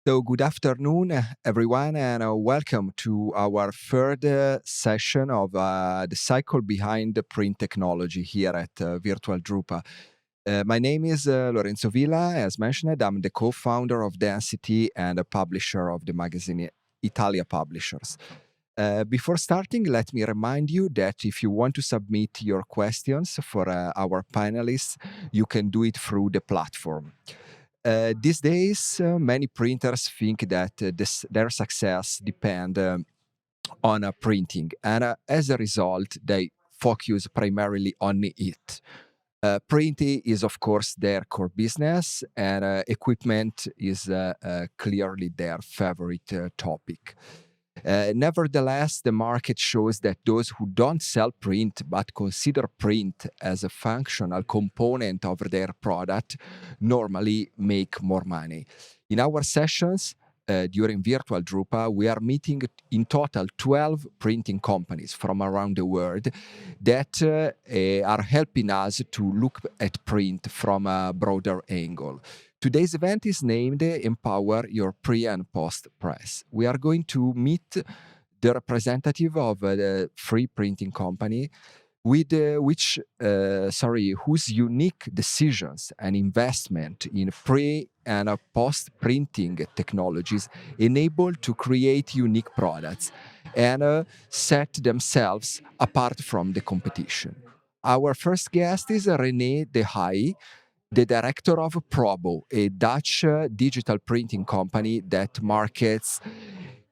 So, good afternoon, everyone, and welcome to our third session of the cycle behind the print technology here at virtual.drupa. My name is Lorenzo Villa. As mentioned, I'm the co-founder of Density and a publisher of the magazine Italia Publishers. Before starting, let me remind you that if you want to submit your questions for our panelists, you can do it through the platform. These days, many printers think that their success depend on printing, and as a result, they focus primarily on it. Printing is, of course, their core business, and equipment is clearly their favorite topic. Nevertheless, the market shows that those who don't sell print but consider print as a functional component of their product normally make more money. In our sessions, during virtual.drupa, we are meeting in total 12 printing companies from around the world that are helping us to look at print from a broader angle. Today's event is named Empower Your Pre and Post Press. We are going to meet the representative of the free printing company with whose unique decisions and investment in pre and post printing technologies enable to create unique products and set themselves apart from the competition. Our first guest is René De Haye, the director of Probo, a Dutch digital printing company that markets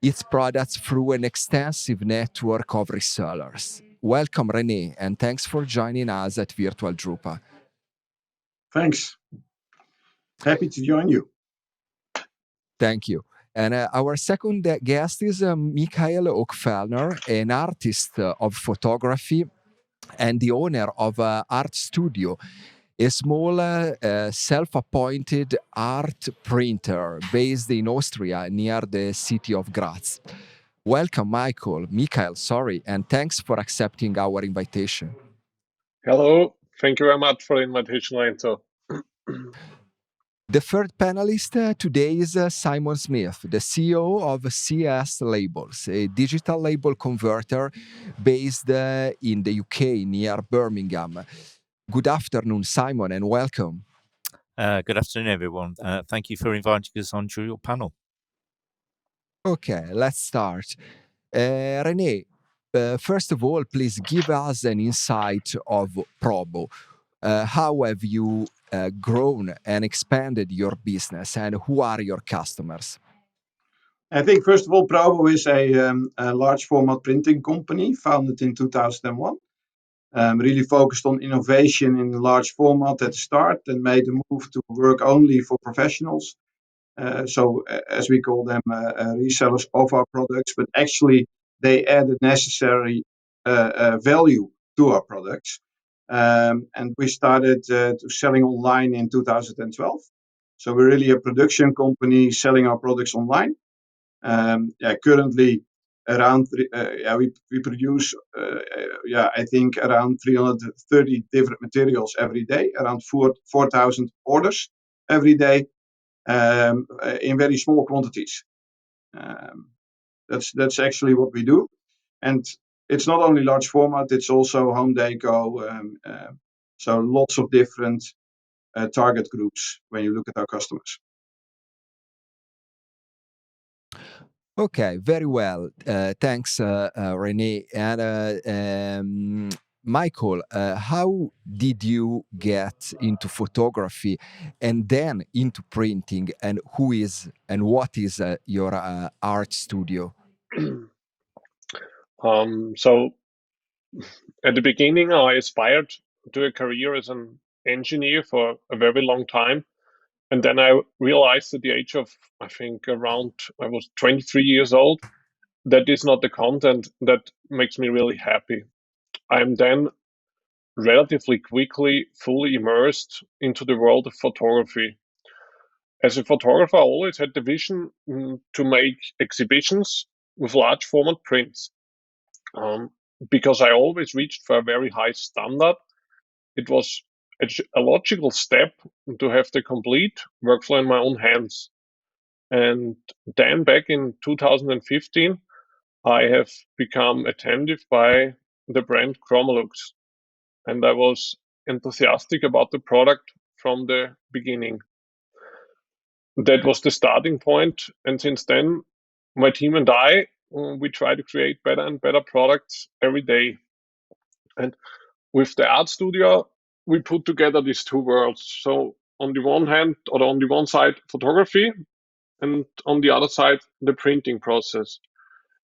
its products through an extensive network of resellers. Welcome, René, and thanks for joining us at virtual.drupa. Thanks. Happy to join you. Thank you. And our second guest is Michael Oakfellner, an artist of photography and the owner of Artstudio, a small self-appointed art printer based in Austria near the city of Graz. Welcome, Michael, and thanks for accepting our invitation. Hello, thank you very much for the invitation, Lorenzo. The third panelist today is Simon Smith, the CEO of CS Labels, a digital label converter based in the UK near Birmingham. Good afternoon, Simon, and welcome. Good afternoon, everyone. Thank you for inviting us onto your panel. Okay, let's start. René, first of all, please give us an insight of Probo. How have you grown and expanded your business, and who are your customers? I think, first of all, Probo is a large format printing company founded in 2001. Really focused on innovation in large format at the start and made the move to work only for professionals. So, as we call them, resellers of our products, but actually they added necessary value to our products. And we started selling online in 2012. So we're really a production company selling our products online. Currently around we produce I think around 330 different materials every day, around 4,000 orders every day, in very small quantities. That's actually what we do, and it's not only large format; it's also home deco. So lots of different target groups when you look at our customers. Okay, very well. Thanks, René. And Michael, how did you get into photography and then into printing? And who is and what is your art studio? So, at the beginning, I aspired to a career as an engineer for a very long time. And then I realized at the age of, I think, I was 23 years old, that is not the content that makes me really happy. I'm then relatively quickly fully immersed into the world of photography. As a photographer, I always had the vision to make exhibitions with large format prints. Because I always reached for a very high standard, it was a logical step to have the complete workflow in my own hands. And then back in 2015, I have become attentive by the brand Chromolux, and I was enthusiastic about the product from the beginning. That was the starting point, and since then, my team and I, we try to create better and better products every day. And with the Artstudio, we put together these two worlds. So on the one hand, or on the one side, photography, and on the other side, the printing process.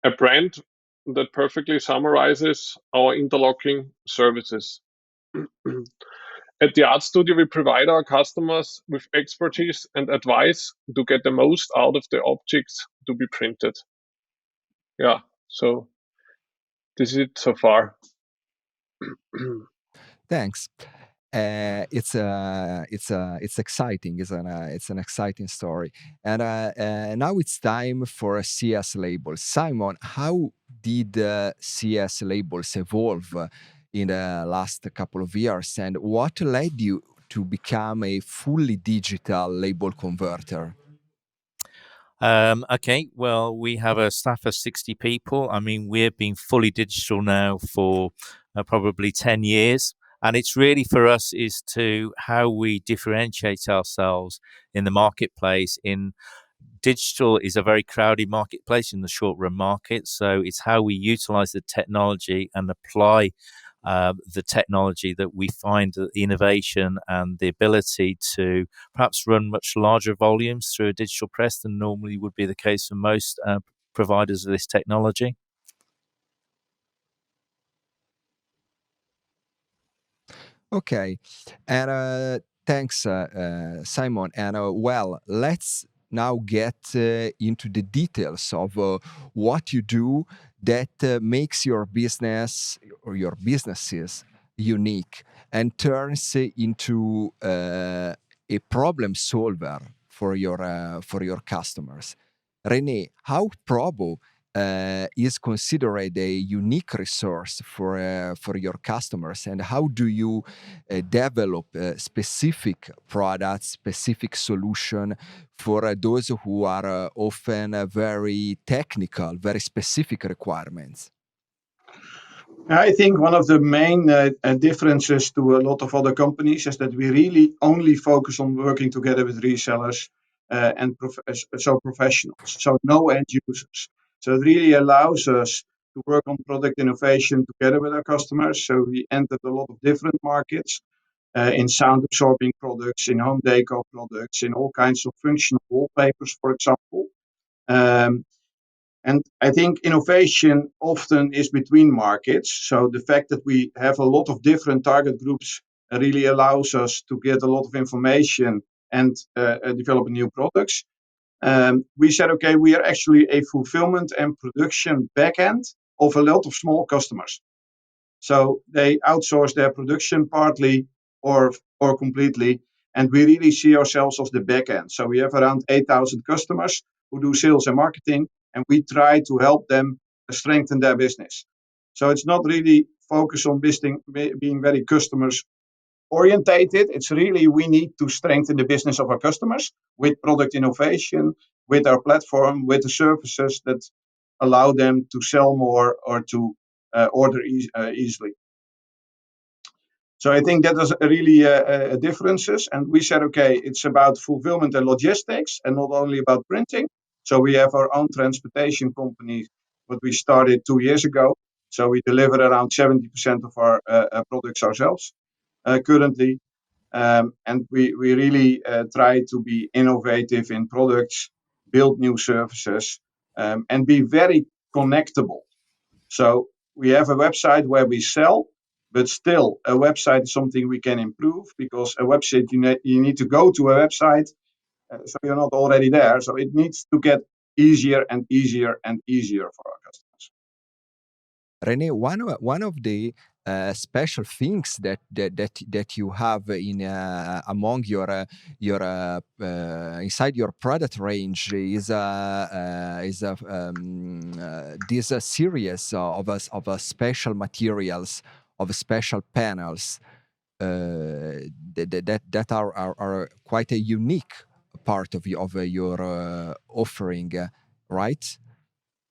A brand that perfectly summarizes our interlocking services. At the Artstudio, we provide our customers with expertise and advice to get the most out of the objects to be printed. Yeah, so this is it so far. Thanks. It's exciting. It's an exciting story. And now it's time for a CS label. Simon, how did CS labels evolve in the last couple of years, and what led you to become a fully digital label converter? Okay, well, we have a staff of 60 people. I mean, we've been fully digital now for probably 10 years. And it's really for us is to how we differentiate ourselves in the marketplace. In digital is a very crowded marketplace in the short run market. So it's how we utilize the technology and apply the technology that we find the innovation and the ability to perhaps run much larger volumes through a digital press than normally would be the case for most providers of this technology. Okay, and thanks, Simon. And well, let's now get into the details of what you do that makes your business or your businesses unique and turns into a problem solver for your customers. René, how Probo is considered a unique resource for your customers, and how do you develop specific products, specific solution for those who are often very technical, very specific requirements? I think one of the main differences to a lot of other companies is that we really only focus on working together with resellers and professionals, so no end users. So it really allows us to work on product innovation together with our customers. So we entered a lot of different markets in sound absorbing products, in home decor products, in all kinds of functional wallpapers, for example. And I think innovation often is between markets. So the fact that we have a lot of different target groups really allows us to get a lot of information and develop new products. We said, okay, we are actually a fulfillment and production backend of a lot of small customers. So they outsource their production partly or completely, and we really see ourselves as the backend. So we have around 8,000 customers who do sales and marketing, and we try to help them strengthen their business. So it's not really focused on being very customers orientated. It's really we need to strengthen the business of our customers with product innovation, with our platform, with the services that allow them to sell more or to order easily. So I think that is really differences. And we said, okay, it's about fulfillment and logistics and not only about printing. So we have our own transportation company, what we started 2 years ago. So we deliver around 70% of our products ourselves currently. And we really try to be innovative in products, build new services, and be very connectable. So we have a website where we sell, but still a website is something we can improve, because a website, you need to go to a website, so you're not already there. So it needs to get easier and easier and easier for our customers. René, one of the special things that you have in among your inside your product range is this series of special materials, of special panels that are quite a unique part of your offering, right?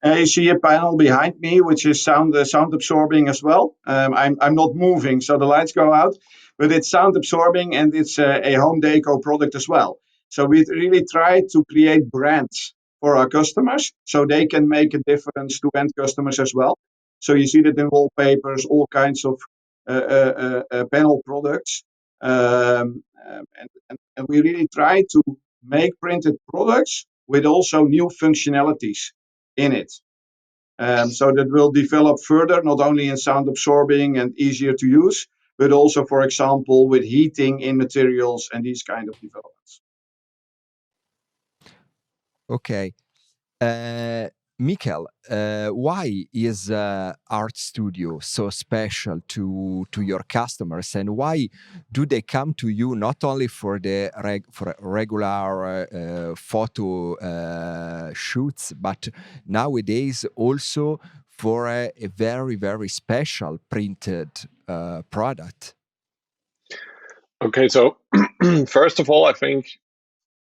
You see a panel behind me, which is sound absorbing as well. I'm not moving, so the lights go out, but it's sound absorbing and it's a home deco product as well. So we really try to create brands for our customers, so they can make a difference to end customers as well. So you see that in wallpapers, all kinds of panel products, and we really try to make printed products with also new functionalities in it. So that will develop further, not only in sound absorbing and easier to use, but also, for example, with heating in materials and these kind of developments. Okay. Mikkel, why is Artstudio so special to your customers, and why do they come to you not only for the regular photo shoots, but nowadays also for a very, very special printed product? Okay, so first of all, I think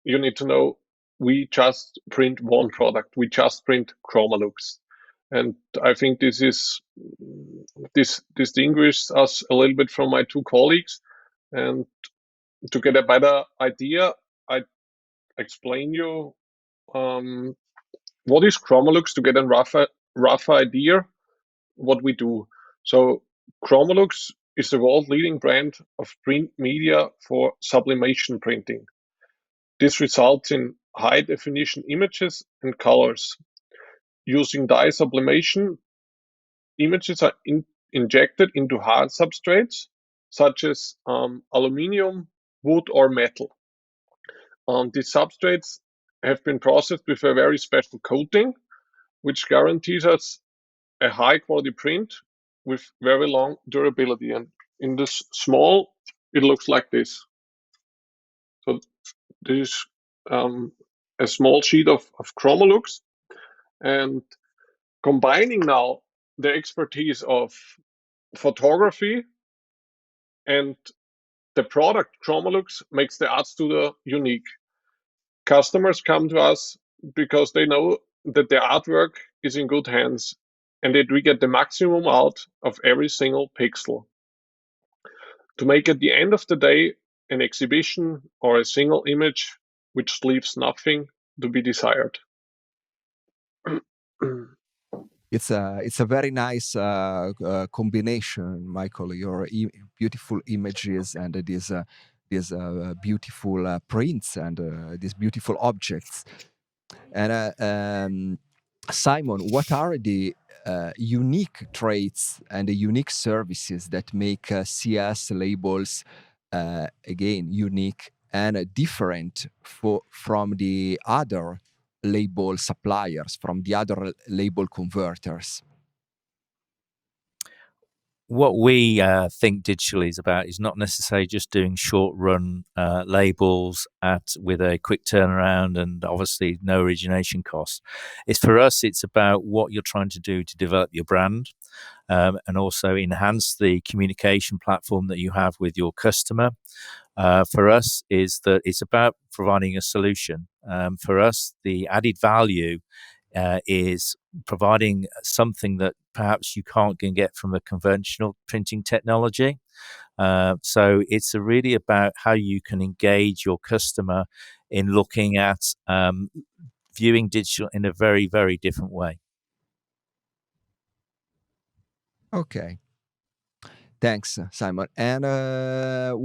you need to know we just print one product. We just print Chromolux. And I think this distinguishes us a little bit from my two colleagues. And to get a better idea, I explain you what is Chromolux to get a rough idea what we do. So Chromolux is the world leading brand of print media for sublimation printing. This results in high definition images and colors. Using dye sublimation, images are injected into hard substrates such as aluminium, wood, or metal. These substrates have been processed with a very special coating, which guarantees us a high quality print with very long durability. And in this small, it looks like this. So this is a small sheet of Chromolux, and combining now the expertise of photography and the product Chromolux makes the Artstudio unique. Customers come to us because they know that their artwork is in good hands and that we get the maximum out of every single pixel. To make at the end of the day an exhibition or a single image which leaves nothing to be desired. It's a very nice combination, Michael. Your beautiful images and these beautiful prints and these beautiful objects. And Simon, what are the unique traits and the unique services that make CS labels again unique and different from the other label suppliers, from the other label converters? What we think digitally is about is not necessarily just doing short run labels with a quick turnaround and obviously no origination costs. It's for us, it's about what you're trying to do to develop your brand and also enhance the communication platform that you have with your customer. For us is that it's about providing a solution. For us, the added value is providing something that perhaps you can't get from a conventional printing technology. So it's really about how you can engage your customer in looking at viewing digital in a very, very different way. Okay. Thanks, Simon. And as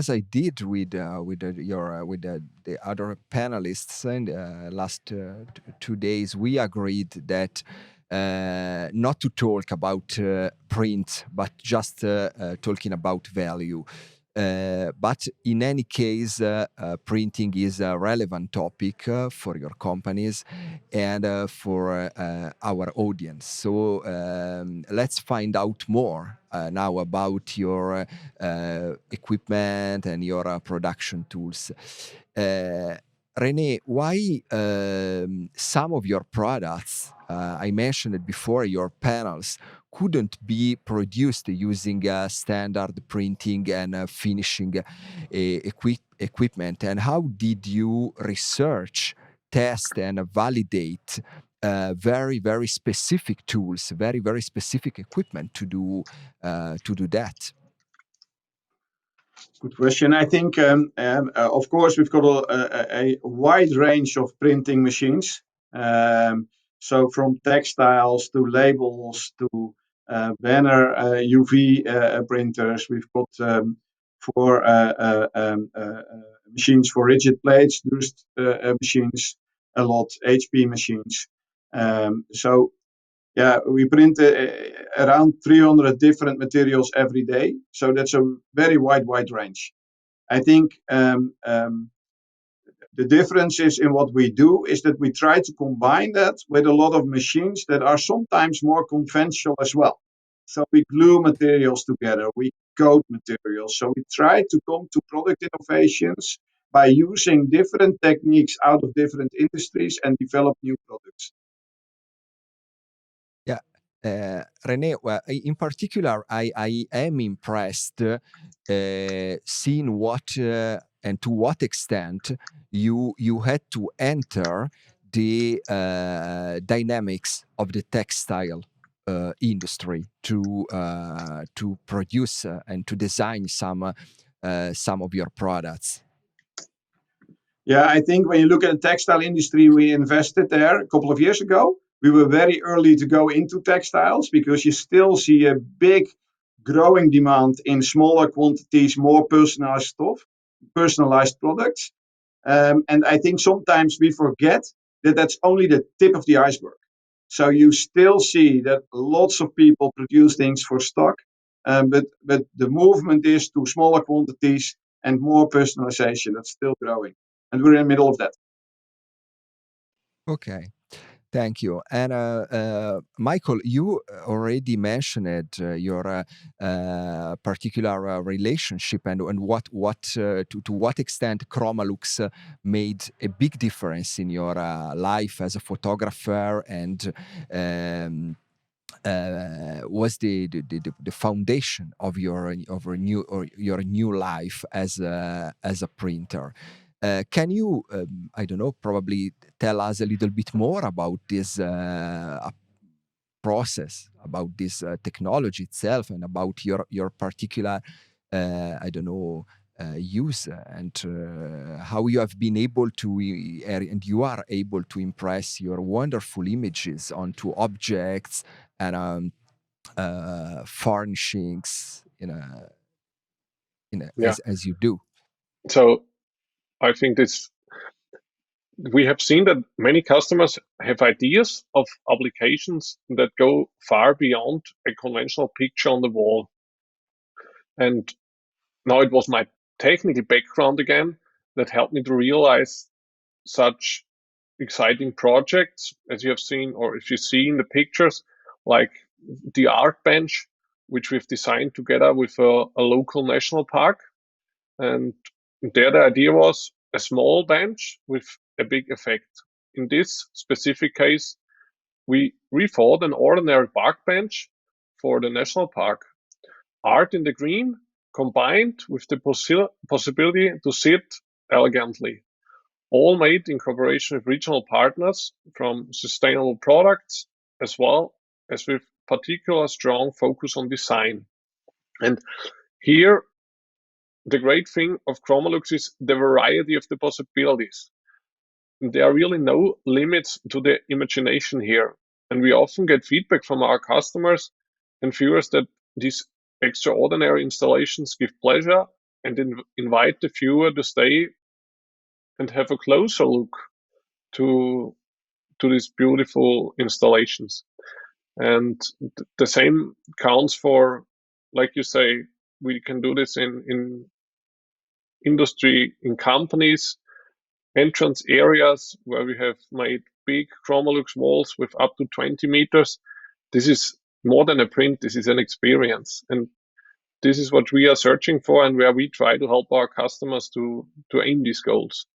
I did with the other panelists in the last 2 days, we agreed that not to talk about print, but just talking about value. But in any case, printing is a relevant topic for your companies and for our audience. So let's find out more now about your equipment and your production tools. René, why some of your products, I mentioned it before, your panels, couldn't be produced using standard printing and finishing equipment? And how did you research, test, and validate very, very specific tools, very, very specific equipment to do that? Good question. I think, of course, we've got a wide range of printing machines. So from textiles to labels to banner UV printers. We've got for machines for rigid plates, Durst machines, a lot, HP machines. So yeah, we print around 300 different materials every day. So that's a very wide range. I think the difference is in what we do is that we try to combine that with a lot of machines that are sometimes more conventional as well. So we glue materials together, we coat materials. So we try to come to product innovations by using different techniques out of different industries and develop new products. Yeah. René, well, in particular, I am impressed seeing what and to what extent you had to enter the dynamics of the textile industry to produce and to design some of your products. Yeah, I think when you look at the textile industry, we invested there a couple of years ago. We were very early to go into textiles because you still see a big growing demand in smaller quantities, more personalized stuff, personalized products. And I think sometimes we forget that that's only the tip of the iceberg. So you still see that lots of people produce things for stock, but the movement is to smaller quantities and more personalization. That's still growing, and we're in the middle of that. Okay. Thank you. And Michael, you already mentioned your particular relationship and what to what extent Chromalox made a big difference in your life as a photographer and was the foundation of your new life as a printer. Can you, I don't know, probably tell us a little bit more about this process, about this technology itself, and about your particular, I don't know, use and how you have been able to, and you are able to impress your wonderful images onto objects and furnishings Yeah. as you do. So I think we have seen that many customers have ideas of applications that go far beyond a conventional picture on the wall. And now it was my technical background again that helped me to realize such exciting projects as you have seen, or if you see in the pictures, like the art bench, which we've designed together with a local national park. And there the idea was a small bench with a big effect. In this specific case, we rethought an ordinary park bench for the national park. Art in the green combined with the possibility to sit elegantly. All made in cooperation with regional partners from sustainable products as well as with particular strong focus on design. And here, the great thing of Chromalox is the variety of the possibilities. There are really no limits to the imagination here. And we often get feedback from our customers and viewers that these extraordinary installations give pleasure and invite the viewer to stay and have a closer look to these beautiful installations. And the same counts for, like you say, we can do this in industry, in companies, entrance areas where we have made big Chromalox walls with up to 20 meters. This is more than a print, this is an experience. And this is what we are searching for and where we try to help our customers to aim these goals.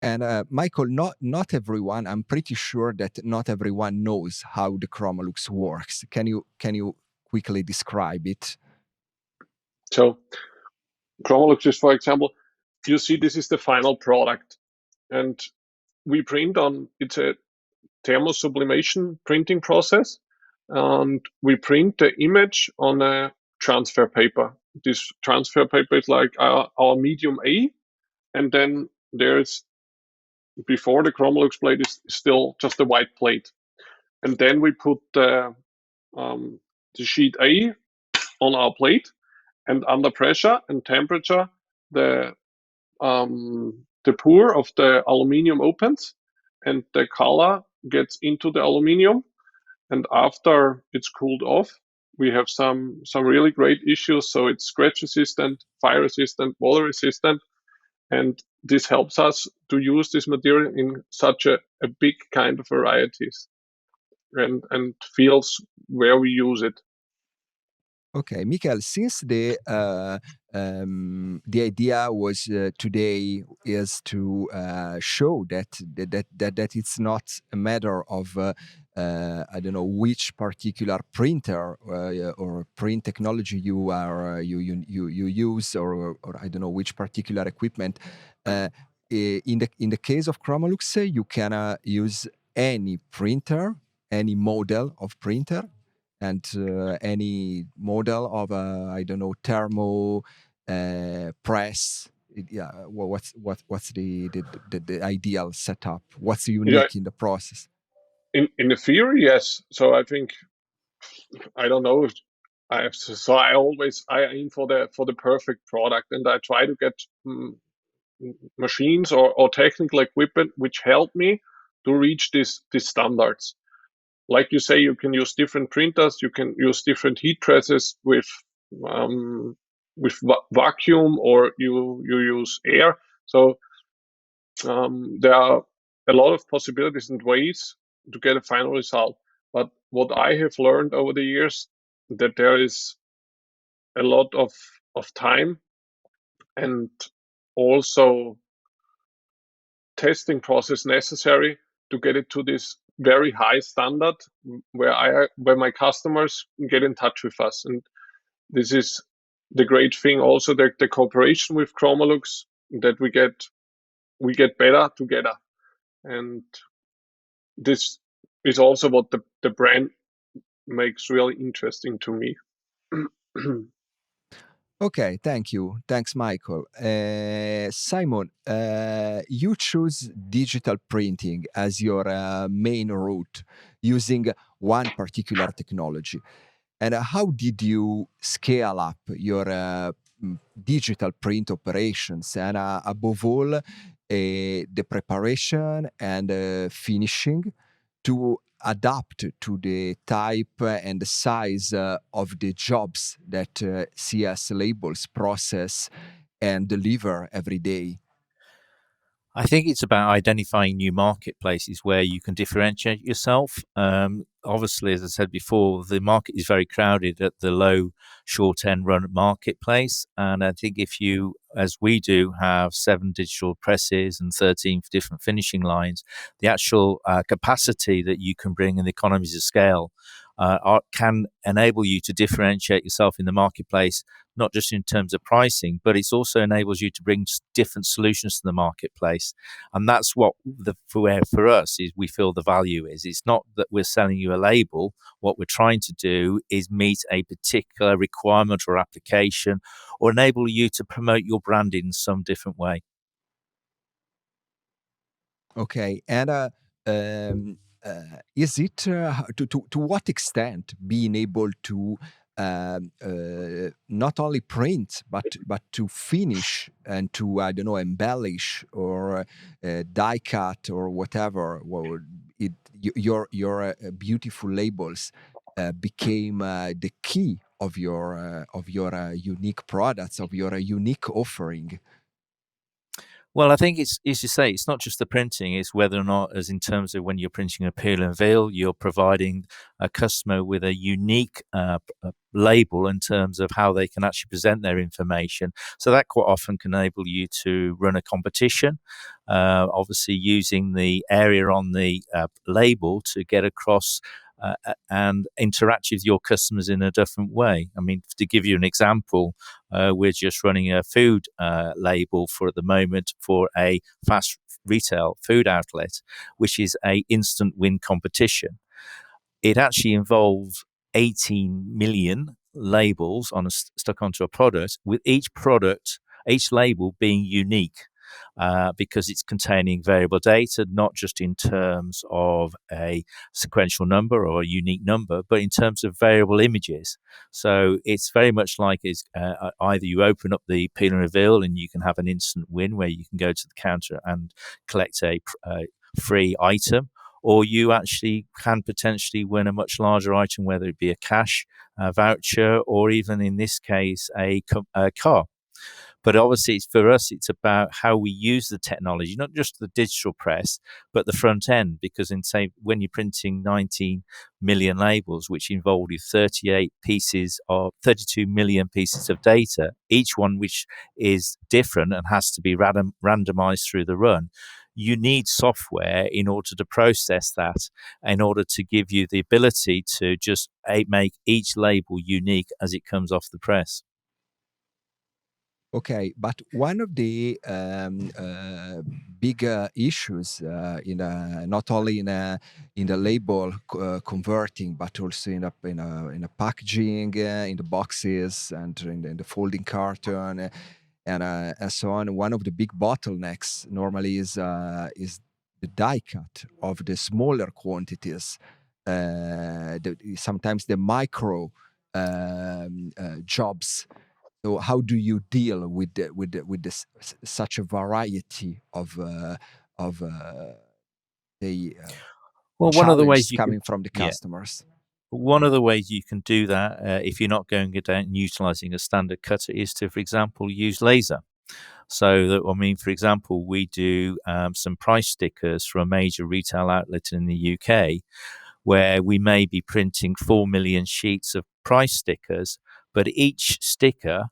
And Michael, not everyone. I'm pretty sure that not everyone knows how the Chromolux works. Can you quickly describe it? So Chromolux is, for example, you see this is the final product, and we print on, it's a thermosublimation printing process, and we print the image on a transfer paper. This transfer paper is like our medium A, and then there's, before the Chromolux plate is still just a white plate, and then we put the sheet A on our plate, and under pressure and temperature, the pour of the aluminium opens, and the color gets into the aluminium. And after it's cooled off, we have some really great issues. So it's scratch resistant, fire resistant, water resistant, and this helps us to use this material in such a big kind of varieties and fields where we use it. Okay, Michael, since the idea was today is to show that it's not a matter of I don't know which particular printer or print technology you are you use, or I don't know which particular equipment. In the case of Chromolux, you can use any printer, any model of printer, and any model of I don't know, thermo press. Yeah, what's the ideal setup? What's unique in the process? In the theory, yes. So I think, I don't know. I aim for the perfect product, and I try to get machines or technical equipment which help me to reach these standards. Like you say, you can use different printers, you can use different heat presses with vacuum, or you use air. So there are a lot of possibilities and ways to get a final result. But what I have learned over the years, that there is a lot of time and also testing process necessary to get it to this very high standard where my customers get in touch with us. And this is the great thing also, the cooperation with Chromolux, that we get better together. And this is also what the brand makes really interesting to me. Okay, thank you. Thanks, Michael. Simon, you choose digital printing as your main route using one particular technology. And how did you scale up your digital print operations? And above all, the preparation and finishing to adapt to the type and the size of the jobs that CS labels process and deliver every day? I think it's about identifying new marketplaces where you can differentiate yourself. Obviously, as I said before, the market is very crowded at the low short end run marketplace. And I think if you, as we do, have 7 digital presses and 13 different finishing lines, the actual capacity that you can bring and the economies of scale can enable you to differentiate yourself in the marketplace, not just in terms of pricing, but it also enables you to bring different solutions to the marketplace. And that's what for us is we feel the value is. It's not that we're selling you a label. What we're trying to do is meet a particular requirement or application, or enable you to promote your brand in some different way. Okay, and is it to what extent being able to not only print but to finish and to, I don't know, embellish or die cut or whatever, your beautiful labels became the key of your unique products, of your unique offering? Well, I think it's, as you say, it's not just the printing, it's whether or not, as in terms of when you're printing a peel and veil, you're providing a customer with a unique label in terms of how they can actually present their information. So that quite often can enable you to run a competition, obviously using the area on the label to get across and interact with your customers in a different way. I mean, to give you an example, we're just running a food label for at the moment for a fast retail food outlet, which is a instant win competition. It actually involves 18 million labels stuck onto a product, with each label being unique. Because it's containing variable data, not just in terms of a sequential number or a unique number, but in terms of variable images. So it's very much like either you open up the peel and reveal and you can have an instant win where you can go to the counter and collect a free item, or you actually can potentially win a much larger item, whether it be a cash voucher or even in this case a car. But obviously, for us, it's about how we use the technology, not just the digital press, but the front end. Because when you're printing 19 million labels, which involve 32 million pieces of data, each one which is different and has to be randomized through the run, you need software in order to process that, in order to give you the ability to just make each label unique as it comes off the press. Okay, but one of the big issues not only in the label converting, but also in a packaging, in the boxes, and in the folding carton, and so on. One of the big bottlenecks normally is the die cut of the smaller quantities. Sometimes the micro jobs. So how do you deal with this, such a variety of the one of the ways coming from the customers? One of the ways you can do that, if you're not going down and utilizing a standard cutter, is to, for example, use laser. So that, I mean, for example, we do some price stickers for a major retail outlet in the UK, where we may be printing 4 million sheets of price stickers, but each sticker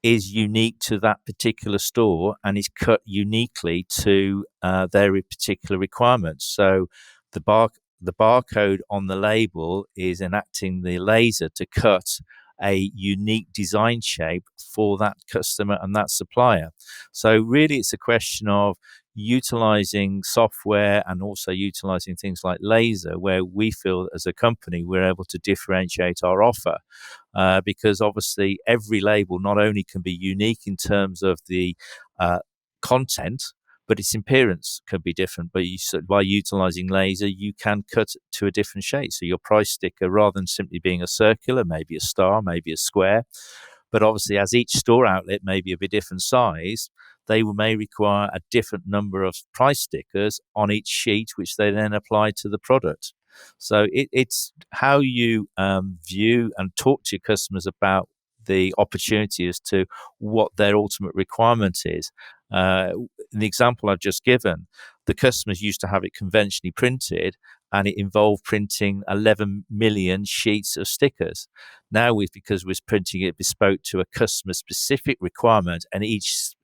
is unique to that particular store and is cut uniquely to their particular requirements. So the barcode on the label is enacting the laser to cut a unique design shape for that customer and that supplier. So really it's a question of utilizing software and also utilizing things like laser, where we feel as a company we're able to differentiate our offer. Because obviously every label not only can be unique in terms of the content, but its appearance can be different. But by utilizing laser, you can cut to a different shape. So your price sticker, rather than simply being a circular, maybe a star, maybe a square, but obviously as each store outlet may be of a different size, they may require a different number of price stickers on each sheet, which they then apply to the product. So it's how you view and talk to your customers about the opportunity as to what their ultimate requirement is. In the example I've just given, the customers used to have it conventionally printed, and it involved printing 11 million sheets of stickers. Now, because we're printing it bespoke to a customer-specific requirement, and each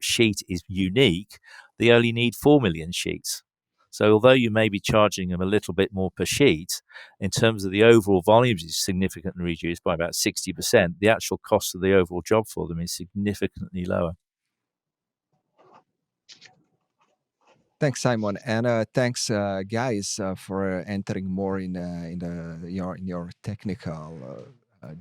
sheet is unique, they only need 4 million sheets. So although you may be charging them a little bit more per sheet, in terms of the overall volumes is significantly reduced by about 60%, the actual cost of the overall job for them is significantly lower. Thanks, Simon, and thanks, guys, for entering more in your technical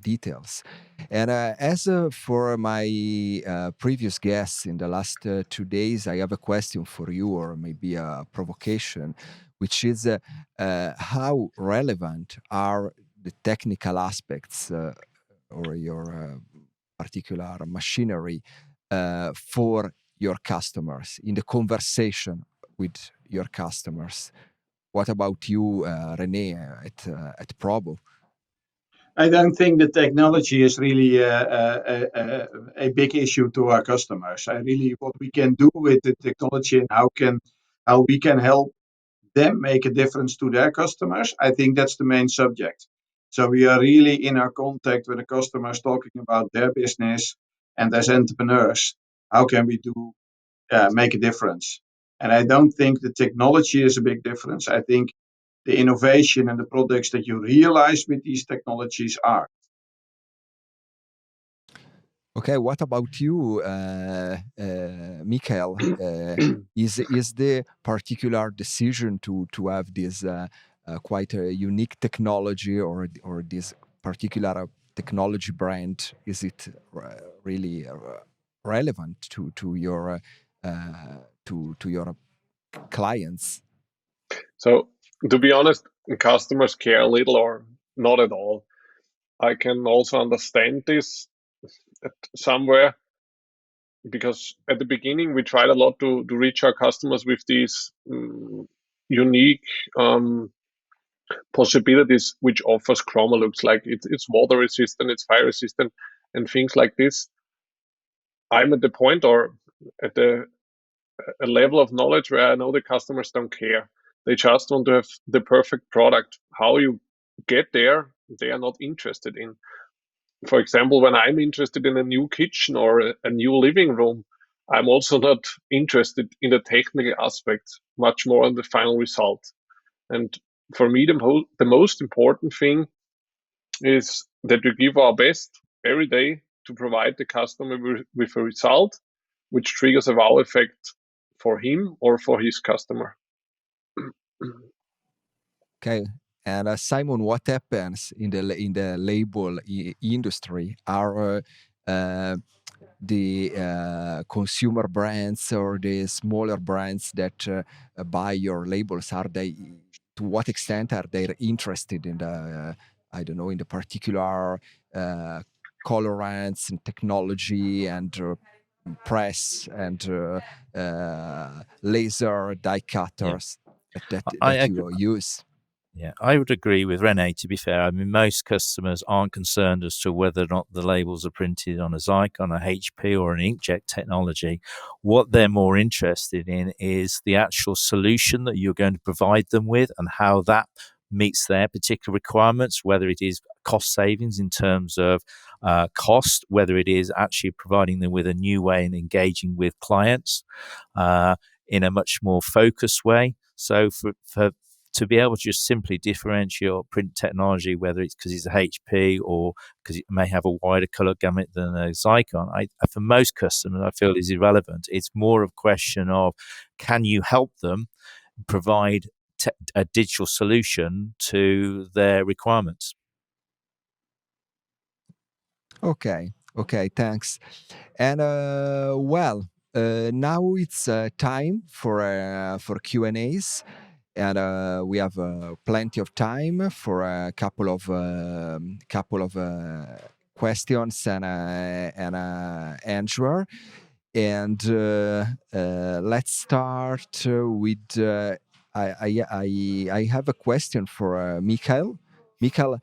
details. And as for my previous guests in the last 2 days, I have a question for you, or maybe a provocation, which is how relevant are the technical aspects or your particular machinery for your customers in the conversation with your customers? What about you, René, at Probo? I don't think the technology is really a big issue to our customers. What we can do with the technology and how we can help them make a difference to their customers, I think that's the main subject. So we are really in our contact with the customers, talking about their business, and as entrepreneurs, how can we make a difference? And I don't think the technology is a big difference. I think the innovation and the products that you realize with these technologies are. Okay, what about you, Michael? Is the particular decision to have this quite a unique technology, or this particular technology brand, is it really relevant to your to your clients? So, to be honest, customers care a little or not at all. I can also understand this somewhere, because at the beginning we tried a lot to reach our customers with these unique possibilities which offers Chromolux, like it's water resistant, it's fire resistant, and things like this. I'm at the point, or at a level of knowledge where I know the customers don't care. They just want to have the perfect product. How you get there, they are not interested in. For example, when I'm interested in a new kitchen or a new living room, I'm also not interested in the technical aspects, much more on the final result. And for me, the most important thing is that we give our best every day to provide the customer with a result which triggers a wow effect for him or for his customer. Okay. And Simon, what happens in the label industry? Are the consumer brands or the smaller brands that buy your labels, to what extent are they interested in the I don't know, in the particular colorants and technology and press and laser die cutters that you use? Yeah, I would agree with Rene, to be fair. I mean, most customers aren't concerned as to whether or not the labels are printed on a Zycon, a HP, or an inkjet technology. What they're more interested in is the actual solution that you're going to provide them with and how that meets their particular requirements, whether it is cost savings in terms of cost, whether it is actually providing them with a new way in engaging with clients in a much more focused way. So for to be able to just simply differentiate your print technology, whether it's because it's a HP or because it may have a wider color gamut than a Zycon, for most customers, I feel is irrelevant. It's more of a question of, can you help them provide a digital solution to their requirements? Okay, thanks. And now it's time for Q&As. And we have plenty of time for a couple of questions and answer. And let's start with. I have a question for Michael. Michael,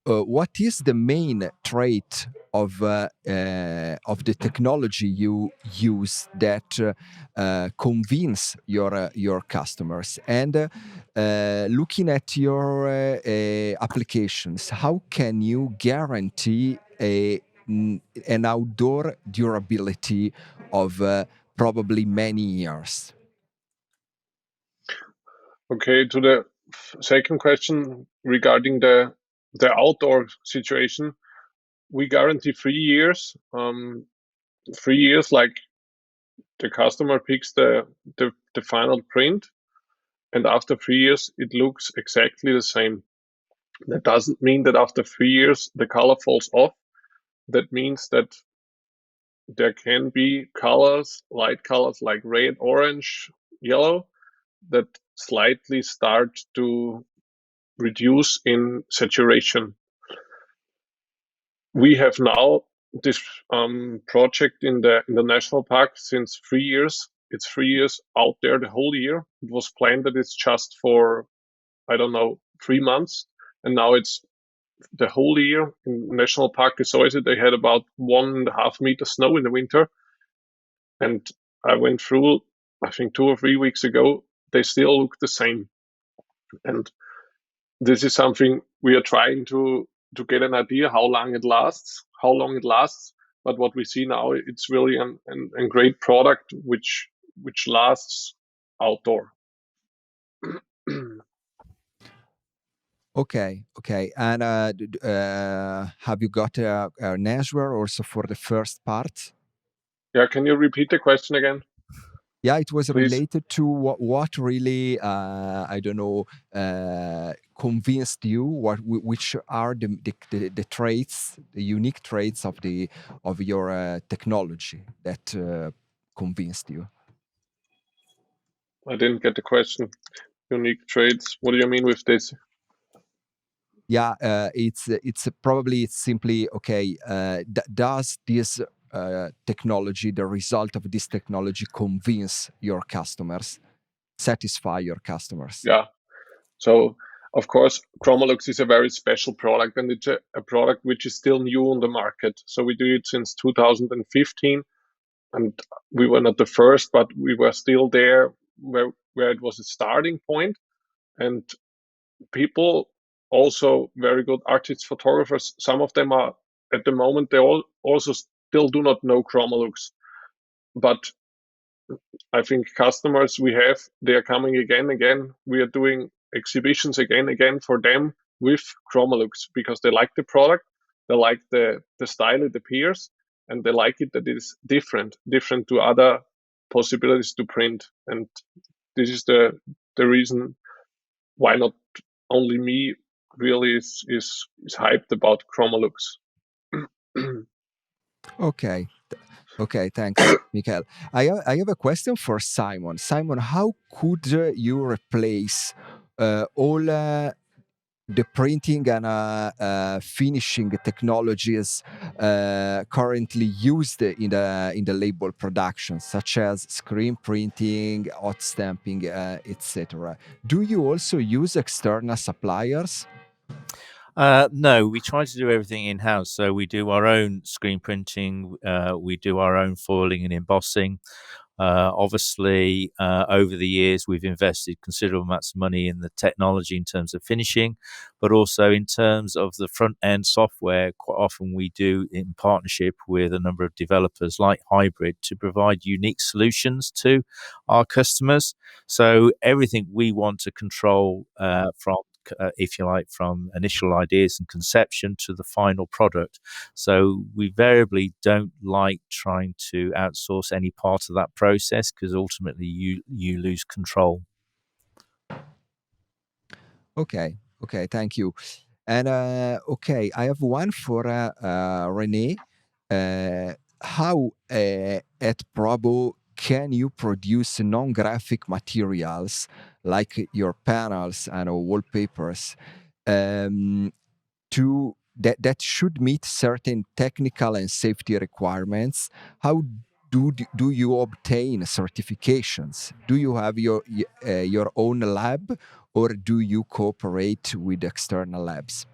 what is the main trait of the technology you use that convince your customers? And looking at your applications, how can you guarantee an outdoor durability of probably many years? Okay, to the second question regarding the outdoor situation, we guarantee 3 years. 3 years, like the customer picks the final print, and after 3 years it looks exactly the same. That doesn't mean that after 3 years the color falls off. That means that there can be colors, light colors like red, orange, yellow, that slightly start to reduce in saturation. We have now this project in the national park since 3 years. It's 3 years out there the whole year. It was planned that it's just for, I don't know, 3 months, and now it's the whole year in National Park Gesäuse. They had about 1.5 meters snow in the winter, and I went through, I think 2 or 3 weeks ago. They still look the same, and this is something we are trying to get an idea how long it lasts. But what we see now, it's really a great product which lasts outdoor. Okay. And have you got an answer also for the first part? Yeah, can you repeat the question again? Yeah, it was Please. related to what really I don't know convinced you. Which are the traits, the unique traits of your technology that convinced you? I didn't get the question. Unique traits. What do you mean with this? Yeah, it's probably simply okay. Does this technology, the result of this technology, convince your customers, satisfy your customers? Yeah. So of course, Chromolux is a very special product, and it's a product which is still new on the market. So we do it since 2015, and we were not the first, but we were still there where it was a starting point. And people, also very good artists, photographers, some of them are at the moment, they all also still do not know Chromolux. But I think customers we have, they are coming again. We are doing exhibitions again for them with Chromolux because they like the product, they like the style it appears, and they like it that it is different to other possibilities to print. And this is the reason why not only me really is hyped about Chromolux. Okay, thanks, Michael. I have a question for Simon. Simon, how could you replace all the printing and finishing technologies currently used in the label production, such as screen printing, hot stamping, etc.? Do you also use external suppliers? No, we try to do everything in-house. So we do our own screen printing, we do our own foiling and embossing. Obviously, over the years, we've invested considerable amounts of money in the technology in terms of finishing, but also in terms of the front-end software. Quite often we do in partnership with a number of developers like Hybrid to provide unique solutions to our customers. So everything we want to control from if you like, from initial ideas and conception to the final product. So we variably don't like trying to outsource any part of that process because ultimately you lose control. Okay, thank you. And okay, I have one for René. How at Probo can you produce non-graphic materials like your panels and wallpapers that should meet certain technical and safety requirements? How do you obtain certifications? Do you have your own lab, or do you cooperate with external labs?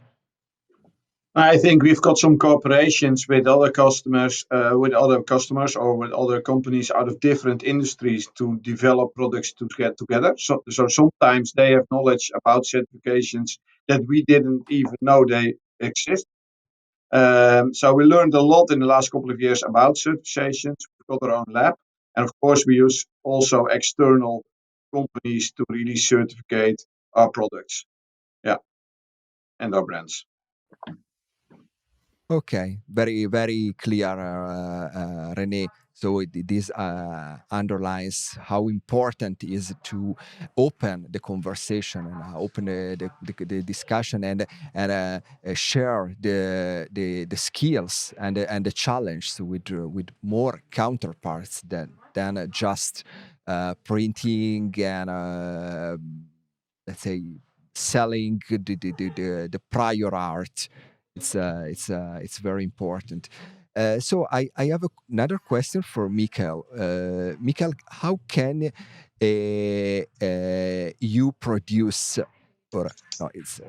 I think we've got some cooperations with other customers, or with other companies out of different industries to develop products to get together. So sometimes they have knowledge about certifications that we didn't even know they exist. So we learned a lot in the last couple of years about certifications. We've got our own lab, and of course we use also external companies to really certificate our products, and our brands. Okay, very, very clear, René. So this underlines how important it is to open the conversation and open the discussion and share the skills and the challenge with more counterparts than just printing and let's say selling the prior art. It's very important. So I have another question for Michael. Michael, how can you produce, or no, it's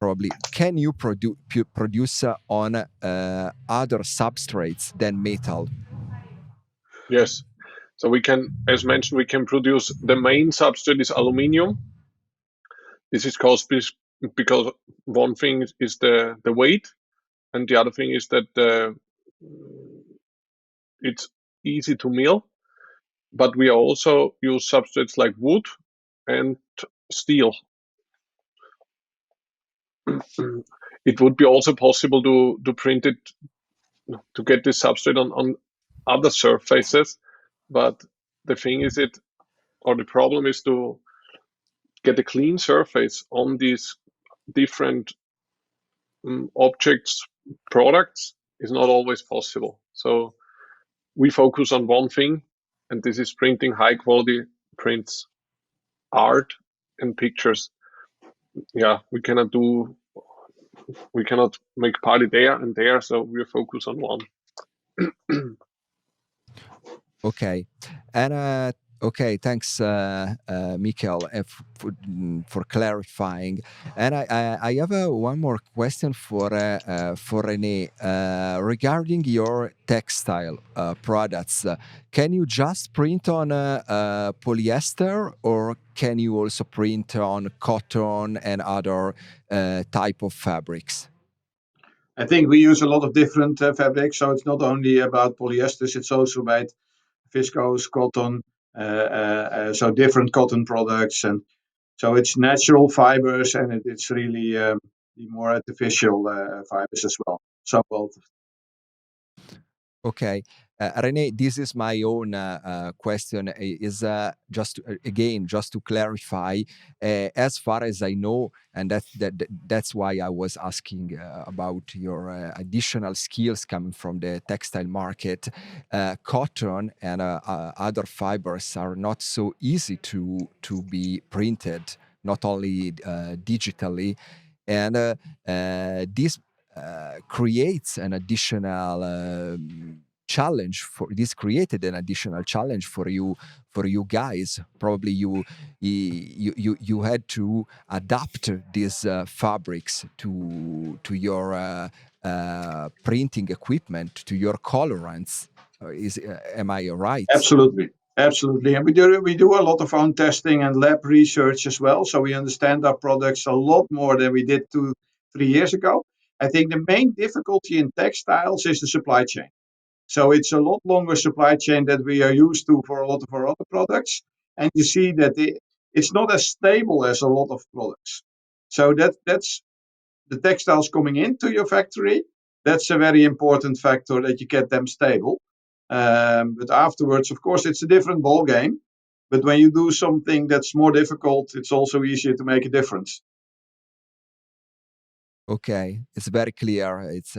probably, can you produce on other substrates than metal? Yes. So we can, as mentioned, we can produce, the main substrate is aluminium. This is caused because one thing is the weight, and the other thing is that it's easy to mill. But we also use substrates like wood and steel. It would be also possible to print it, to get this substrate on other surfaces, but the thing is the problem is to get a clean surface on these different objects, products, is not always possible. So we focus on one thing, and this is printing high quality prints, art and pictures. Yeah, we cannot make party there and there, so we focus on one. Okay, and okay, thanks, Mikkel, for clarifying. And I have one more question for René regarding your textile products. Can you just print on polyester, or can you also print on cotton and other type of fabrics? I think we use a lot of different fabrics, so it's not only about polyesters, it's also about viscose, cotton, so different cotton products, and so it's natural fibers, and it's really the more artificial fibers as well. So both. Okay. René, this is my own question. Is just again, just to clarify, as far as I know, and that's why I was asking about your additional skills coming from the textile market. Cotton and other fibers are not so easy to be printed, not only digitally, and this creates an additional challenge for this created an additional challenge for you guys. Probably you had to adapt these fabrics to your printing equipment, to your colorants. Am I right? Absolutely. Absolutely. And we do a lot of own testing and lab research as well. So we understand our products a lot more than we did 2-3 years ago. I think the main difficulty in textiles is the supply chain. So it's a lot longer supply chain that we are used to for a lot of our other products. And you see that it's not as stable as a lot of products. So that's the textiles coming into your factory. That's a very important factor, that you get them stable. But afterwards, of course, it's a different ball game. But when you do something that's more difficult, it's also easier to make a difference. Okay, it's very clear. It's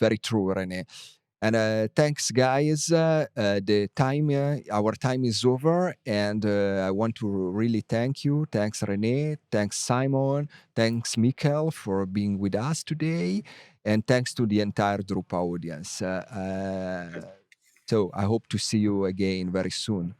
very true, René. And thanks, guys. Our time is over, and I want to really thank you. Thanks, René. Thanks, Simon. Thanks, Mikkel, for being with us today, and thanks to the entire Drupa audience. So I hope to see you again very soon.